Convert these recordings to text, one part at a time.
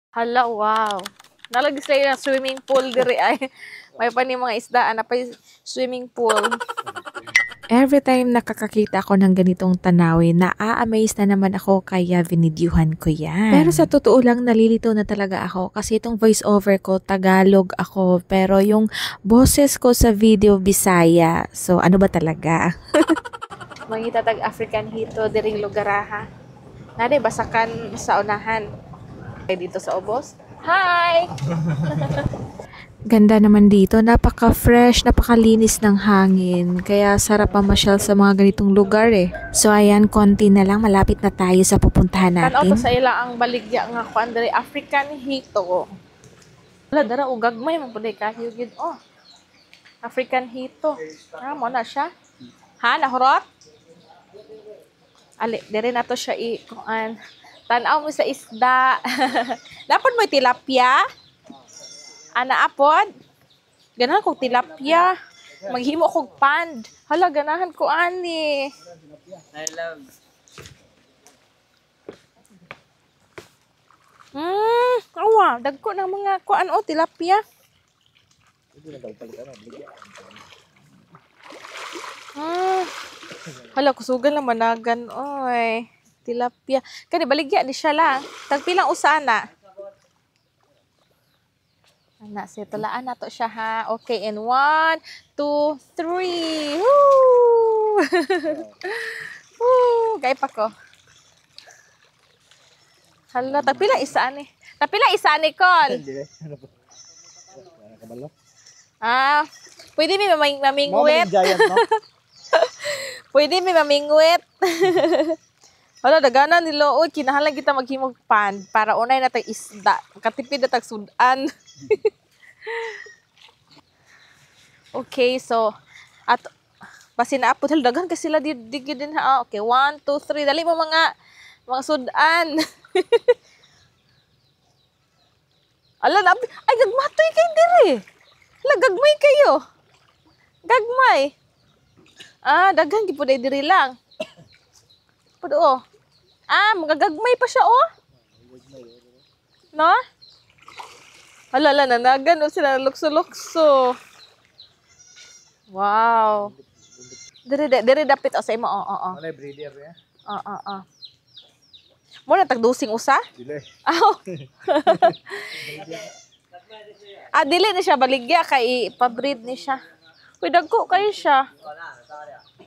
Hala, wow. Nalagis lang yung swimming pool diri ay. May pa ni mga isdaan na pa swimming pool. Every time nakakakita ko ng ganitong tanawin, na-amaze na naman ako kaya vinidyuhan ko yan. Pero sa totoo lang, nalilito na talaga ako kasi itong voice over ko, Tagalog ako. Pero yung boses ko sa video, Bisaya. So, ano ba talaga? Mangita tag African hito diring lugaraha. Nade basakan sa unahan. Ay dito sa ubos. Hi! Ganda naman dito, napaka-fresh, napakalinis ng hangin. Kaya sarap mamasyal sa mga ganitong lugar eh. So ayan, konti na lang, malapit na tayo sa pupuntahan Tanaw natin. to sa ila ang baligya nga kuan diri African hito. Wala dara og gagmay man pud kayo gid. Oh. African hito. Ah, mo na siya. Ha, nahurot? Ali, diri na to siya kuan. Tanaw mo sa isda. Dapat mo tilapia. Ana apod. Ganahan kog tilapia. Maghimo kog pand. Hala, ganahan ko ani. I love. Awa, dagko ng mga kuan o tilapia. Hala, kusugan lang managan oy. Tilapia. Kani baligya di siya lang. Tagpilang usana. Ana, tulaan na to siya ha. Okay, in 1, 2, 3. Woo! Woo! Gay pa ko. Hala, tagpila isa ni. Tagpila isa ni Col. Ah, pwede mi mamingwit. Pwede mi mamingwit. Hala, dagana ni Lord, kinahanglan kita maghimog pan para unay na tag isda. Katipid na tag sudan. Okay, so at pasinaapod hal daghan kasi sila digid din ha. Okay, 1, 2, 3. Dali mo mga sudan. Ala, ay gagmatoy kay diri. Hala, gagmay kayo. Gagmay. Ah, daghan gyud pud diri lang. Pud oh. Ah, magagagmay pa siya oh. No? Hala, nanagan o sila lukso-lukso. Wow. Diri dapit o sa imo. Oo. Ano breeder ya? Oo. Mo na tagdusing usa? Dili. Aw. Dili na siya baligya kay pa-breed ni siya. Uy, dagko kayo siya.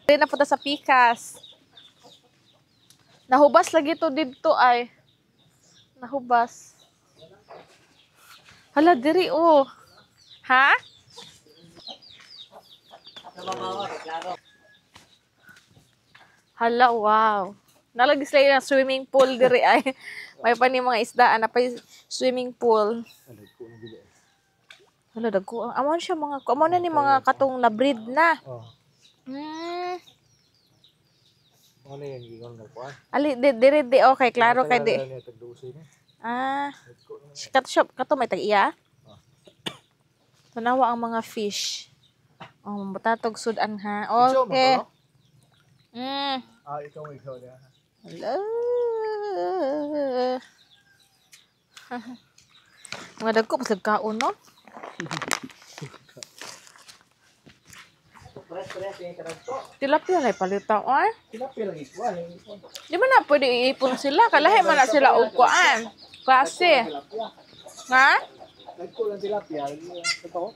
Dili na punta sa pikas. Nahubas lagi to dito ay. Nahubas. Hala, diri oh. Ha? Hala, wow. Nalagis lang yung swimming pool diri ay. May pa ni mga isdaan na pa swimming pool. Hala, dagko. Amo siya mga, amo na ni mga katong na breed na. Oh. Ano yan gigon na kuan? Ali, diri okay, klaro kay di. Tagdusi ni. Kato may tag-iya. Tanawa ang mga fish. Oh, matatog sudan ha. Okay. Ikaw niya. Hello. Mga dagko pas nagkaon no. Tilapia na palitaw ay. Tilapia lagi kuan. Di ba na pwede iipon sila? Kalahi man na sila og kuan. Klase. Ha? Nagko lang tilapia. Ito.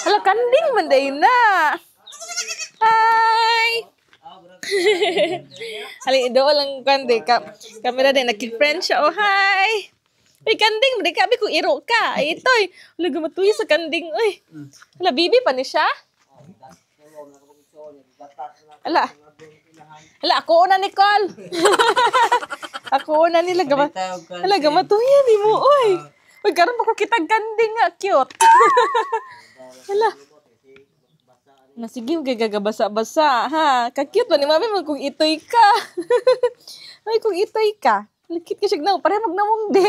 Hala, kanding man day na. Hi! Hali, doon lang kanding. Kamera din, nag-friend siya. Oh, hi! Ay, kanding, hindi ka, kung iro ka. Ay, ito, ay. Hala, gumatuhi sa kanding, ay. Hala, bibi pa ni siya? Hala. Hala, ako una, Nicole. Ako una nila. Hala, gumatuhi ni mo, ay. Uy, karon ako kitag kanding nga, cute. Hala. Na sige, gagabasa-basa, ha. Ka-cute ba ni mami mo kung itoy ka. Ay, kung itoy ka. Likit ka siya na, pareha magnamong di.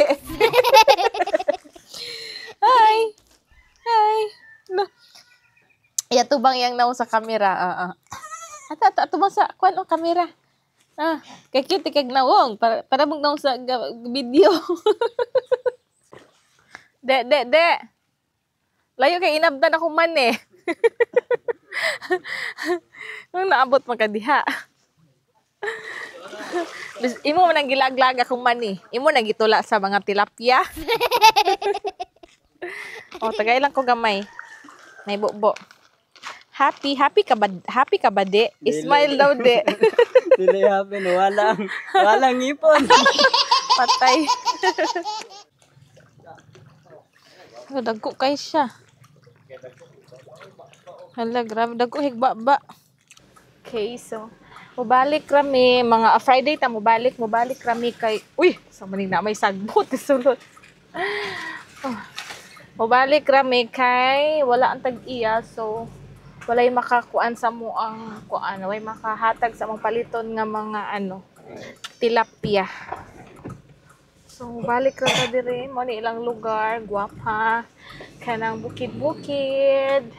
Hi. Hi. No. Iya, tubang yang naon sa kamera. Ato bang sa kuan o kamera. Kay cute kag nawong para mong nawong sa video. De. Layo kay inabdan ako man eh. Nung naabot man ka diha. Imo man ang gilaglag akong man eh. Imo nang gitula sa mga tilapia. Tagay lang ko gamay. May bubo. Happy ka ba de? Smile daw de. Dili happy no walang ipon. Patay. Dagko kay siya. Hala, grabe. Dagko higbaba. Okay, so, mubalik rami. Mga Friday ta, mubalik rami kay... Uy! Sa maning na may sagbot. Sulot. Mubalik rami kay... Wala ang tag-iya. So, walay makakuan sa mo ang kuan. Walay makahatag sa mong paliton nga mga tilapia. So, balik ra ta diri mo ni ilang lugar, guwapa, kanang bukid-bukid.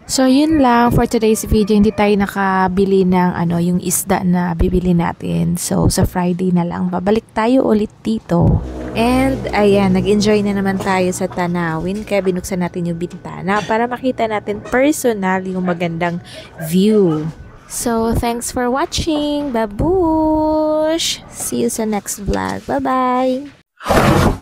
So, yun lang for today's video. Hindi tayo nakabili ng yung isda na bibili natin. So, sa Friday na lang, babalik tayo ulit dito. And, ayan, nag-enjoy na naman tayo sa tanawin. Kaya binuksan natin yung bintana para makita natin personal yung magandang view. So, thanks for watching. Babush! See you sa next vlog. Bye-bye!